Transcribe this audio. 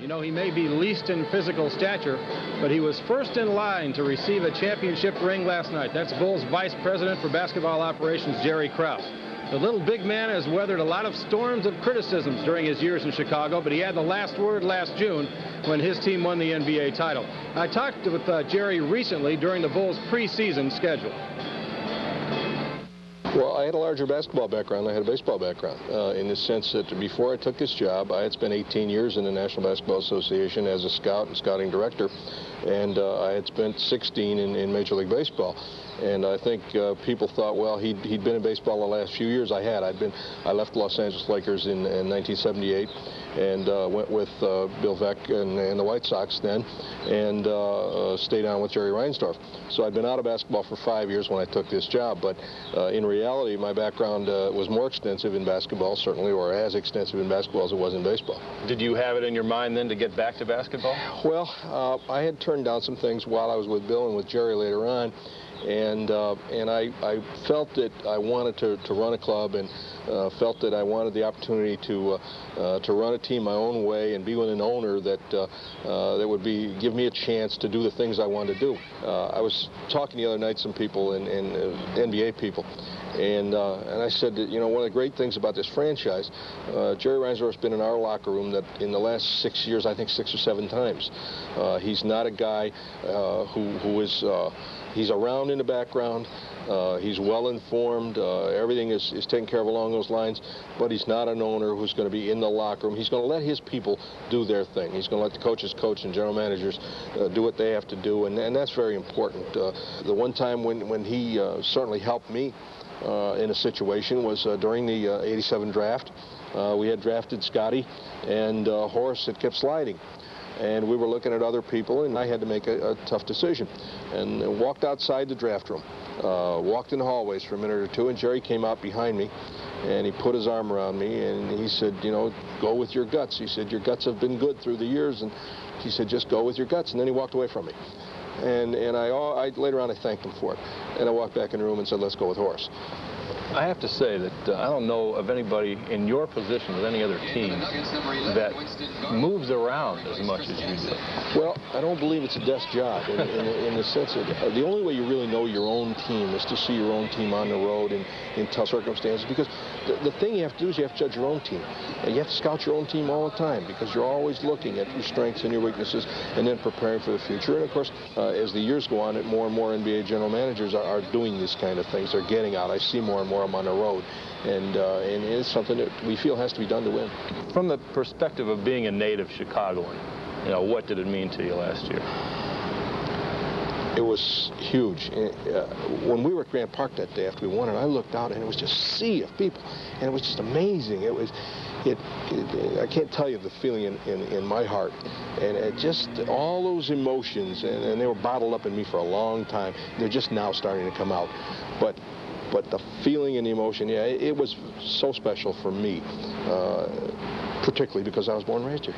You know, he may be least in physical stature, but he was first in line to receive a championship ring last night. That's Bulls Vice President for Basketball Operations, Jerry Krause. The little big man has weathered a lot of storms of criticisms during his years in Chicago, but he had the last word last June when his team won the NBA title. I talked with Jerry recently during the Bulls' preseason schedule. Well, I had a larger basketball background. I had a baseball background in the sense that before I took this job, I had spent 18 years in the National Basketball Association as a scout and scouting director, and I had spent 16 in Major League Baseball. And I think people thought, well, he'd been in baseball the last few years. I left Los Angeles Lakers in 1978 and went with Bill Veeck and the White Sox then, and stayed on with Jerry Reinsdorf. So I'd been out of basketball for 5 years when I took this job, but in reality, my background was more extensive in basketball, certainly, or as extensive in basketball as it was in baseball. Did you have it in your mind then to get back to basketball? Well, I had turned down some things while I was with Bill and with Jerry later on, and I felt that I wanted to run a club, and felt that I wanted the opportunity to run a team my own way and be with an owner that would give me a chance to do the things I wanted to do. I was talking the other night to some people and NBA people, and I said that, you know, one of the great things about this franchise, Jerry Reinsdorf's been in our locker room that in the last 6 years, I think 6 or 7 times. He's not a guy who is he's around in the background. He's well informed. Everything is taken care of along those lines, but he's not an owner who's going to be in the locker room. He's going to let his people do their thing. He's going to let the coaches coach and general managers do what they have to do, and that's very important. The one time when he certainly helped me in a situation was during the '87 draft. We had drafted Scotty, and Horace had kept sliding. And we were looking at other people, and I had to make a tough decision. And walked outside the draft room, walked in the hallways for a minute or two, and Jerry came out behind me, and he put his arm around me, and he said, you know, go with your guts. He said, your guts have been good through the years, and he said, just go with your guts. And then he walked away from me. And I later on I thanked him for it. And I walked back in the room and said, let's go with Horace. I have to say that I don't know of anybody in your position with any other team that moves around as much as you do. Well, I don't believe it's a desk job in the sense that the only way you really know your own team is to see your own team on the road in tough circumstances, because the thing you have to do is you have to judge your own team. And you have to scout your own team all the time, because you're always looking at your strengths and your weaknesses and then preparing for the future. And of course, as the years go on, more and more NBA general managers are doing these kind of things. They're getting out. I see more and more of them on the road. And it's something that we feel has to be done to win. From the perspective of being a native Chicagoan, you know, what did it mean to you last year? It was huge. When we were at Grant Park that day after we won it, I looked out and it was just a sea of people, and it was just amazing. I can't tell you the feeling in my heart, and it just all those emotions, and they were bottled up in me for a long time. They're just now starting to come out, but the feeling and the emotion, yeah, it was so special for me, particularly because I was born and raised here.